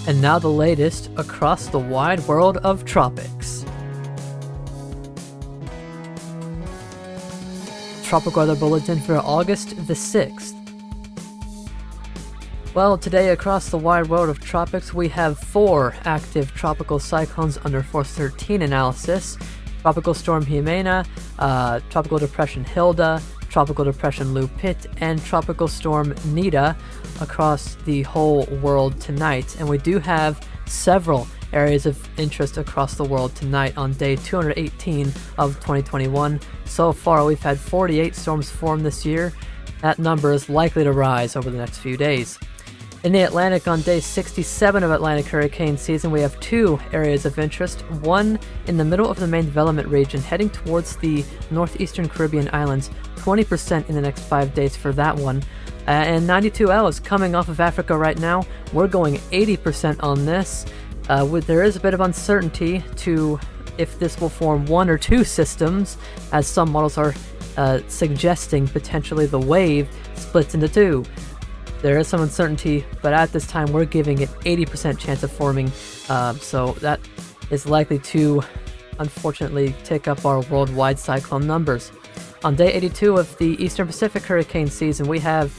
And now the latest across the wide world of tropics. Tropical Weather Bulletin for August the 6th. Well, today across the wide world of tropics, we have 4 active tropical cyclones under Force 13 analysis. Tropical Storm Jimena, Tropical Depression Hilda, Tropical Depression Lupit, and Tropical Storm Nida across the whole world tonight. And we do have several areas of interest across the world tonight on day 218 of 2021. So far, we've had 48 storms form this year. That number is likely to rise over the next few days. In the Atlantic, on day 67 of Atlantic hurricane season, we have 2 areas of interest. One in the middle of the main development region, heading towards the northeastern Caribbean islands, 20% in the next 5 days for that one. And 92L is coming off of Africa right now. We're going 80% on this. There is a bit of uncertainty to if this will form 1 or 2 systems, as some models are suggesting potentially the wave splits into 2. There is some uncertainty, but at this time we're giving it 80% chance of forming, so that is likely to, unfortunately, tick up our worldwide cyclone numbers. On day 82 of the Eastern Pacific hurricane season, we have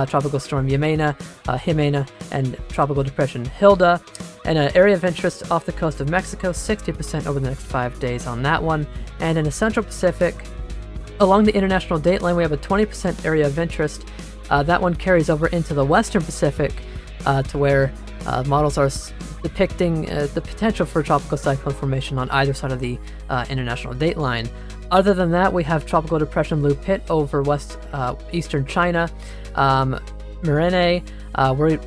Tropical Storm Jimena, and Tropical Depression Hilda, and an area of interest off the coast of Mexico, 60% over the next 5 days on that one. And in the Central Pacific, along the international dateline, we have a 20% area of interest. That one carries over into the Western Pacific, to where models are depicting the potential for tropical cyclone formation on either side of the international dateline. Other than that, we have Tropical Depression Lupit over eastern China. Mirene,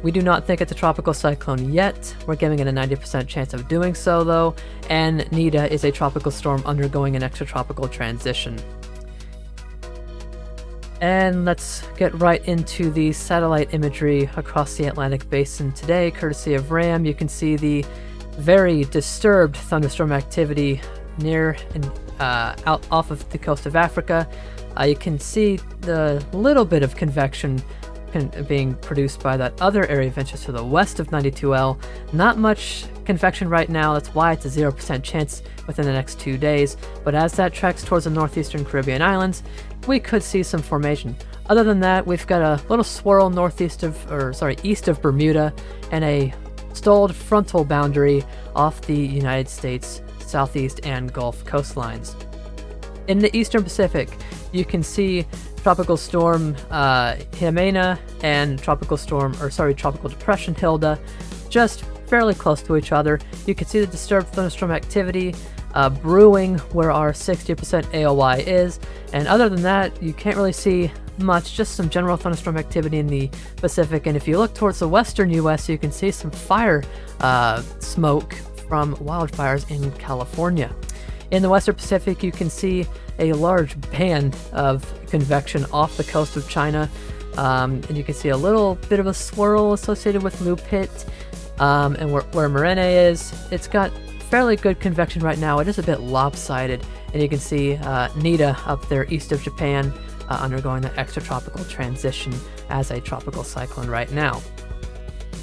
we do not think it's a tropical cyclone yet. We're giving it a 90% chance of doing so, though. And Nida is a tropical storm undergoing an extratropical transition. And let's get right into the satellite imagery across the Atlantic basin today, courtesy of RAM. You can see the very disturbed thunderstorm activity near and out off of the coast of Africa. You can see the little bit of convection being produced by that other area of interest to the west of 92L. Not much convection right now. That's why it's a 0% chance within the next 2 days. But as that tracks towards the northeastern Caribbean islands, we could see some formation. Other than that, we've got a little swirl east of Bermuda, and a stalled frontal boundary off the United States southeast and Gulf coastlines. In the Eastern Pacific, you can see Tropical Storm Jimena and Tropical Depression Hilda just fairly close to each other. You can see the disturbed thunderstorm activity brewing where our 60% AOI is, and other than that, you can't really see much, just some general thunderstorm activity in the Pacific. And if you look towards the western US, you can see some fire smoke from wildfires in California. In the Western Pacific, you can see a large band of convection off the coast of China, and you can see a little bit of a swirl associated with Lupit, and where Mirene is, it's got fairly good convection right now. It is a bit lopsided, and you can see Nida up there east of Japan undergoing the extratropical transition as a tropical cyclone right now.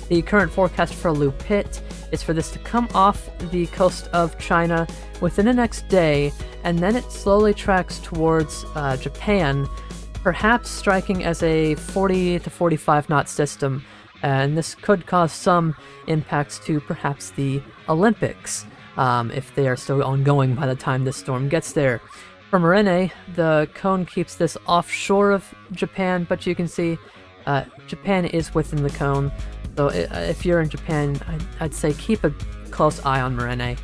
The current forecast for Lupit is for this to come off the coast of China within the next day, and then it slowly tracks towards Japan, perhaps striking as a 40 to 45 knot system, and this could cause some impacts to perhaps the Olympics, if they are still ongoing by the time this storm gets there. For Mirene, the cone keeps this offshore of Japan, but you can see Japan is within the cone. So if you're in Japan, I'd say keep a close eye on Mirene.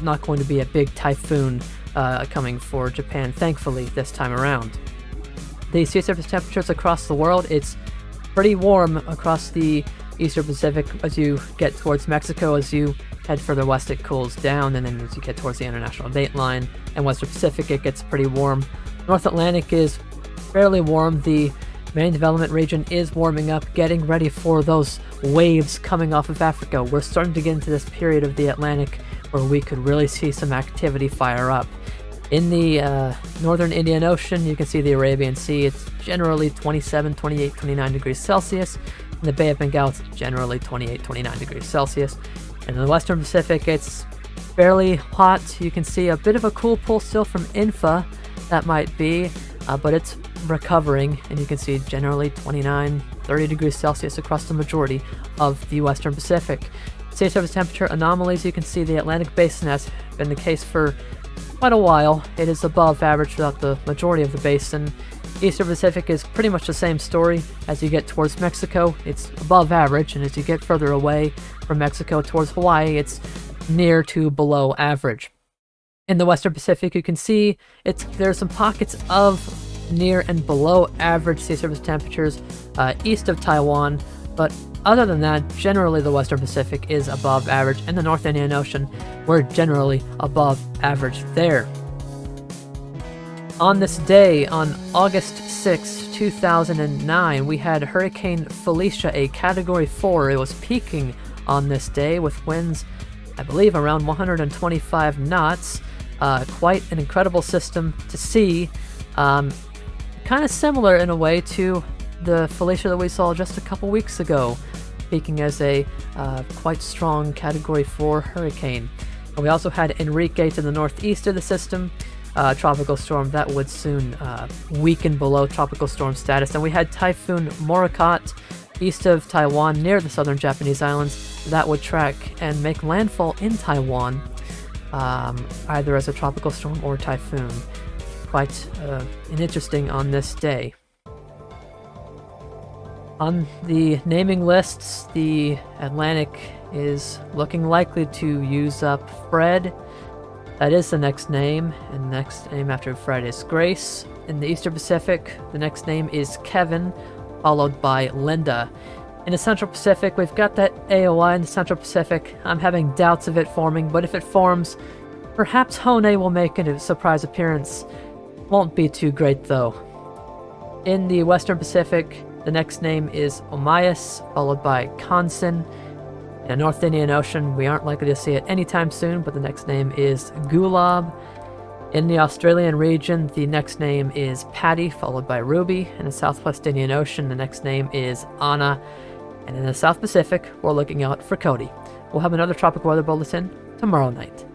Not going to be a big typhoon coming for Japan, thankfully, this time around. The sea surface temperatures across the world, it's pretty warm across the Eastern Pacific as you get towards Mexico. As you head further west, it cools down, and then as you get towards the international dateline and Western Pacific, it gets pretty warm. North Atlantic is fairly warm. The main development region is warming up, getting ready for those waves coming off of Africa. We're starting to get into this period of the Atlantic where we could really see some activity fire up. In the northern Indian Ocean, you can see the Arabian Sea. It's generally 27, 28, 29 degrees Celsius. In the Bay of Bengal, it's generally 28, 29 degrees Celsius. And in the Western Pacific, it's fairly hot. You can see a bit of a cool pull still from Infa, that might be, but it's recovering, and you can see generally 29, 30 degrees Celsius across the majority of the Western Pacific. Sea surface temperature anomalies, you can see the Atlantic Basin has been the case for quite a while. It is above average throughout the majority of the basin. Eastern Pacific is pretty much the same story. As you get towards Mexico, it's above average, and as you get further away from Mexico towards Hawaii, it's near to below average. In the Western Pacific, you can see there's some pockets of near and below average sea surface temperatures east of Taiwan, but other than that, generally the Western Pacific is above average, and the North Indian Ocean, we're generally above average there. On this day, on August 6, 2009, we had Hurricane Felicia, a Category 4. It was peaking on this day with winds, I believe, around 125 knots. Quite an incredible system to see. Kind of similar in a way to the Felicia that we saw just a couple weeks ago, peaking as a quite strong Category 4 hurricane. And we also had Enrique to the northeast of the system, tropical storm that would soon weaken below tropical storm status. And we had Typhoon Morakot east of Taiwan near the southern Japanese islands that would track and make landfall in Taiwan, either as a tropical storm or typhoon. Quite an interesting on this day. On the naming lists, the Atlantic is looking likely to use up Fred. That is the next name, and the next name after Fred is Grace. In the Eastern Pacific, the next name is Kevin, followed by Linda. In the Central Pacific, we've got that AOI in the Central Pacific. I'm having doubts of it forming, but if it forms, perhaps Hone will make a surprise appearance. Won't be too great though. In the Western Pacific, the next name is Omias, followed by Consin. In the North Indian Ocean, we aren't likely to see it anytime soon, but the next name is Gulab. In the Australian region, the next name is Patty, followed by Ruby. In the Southwest Indian Ocean, the next name is Anna. And in the South Pacific, we're looking out for Cody. We'll have another tropical weather bulletin tomorrow night.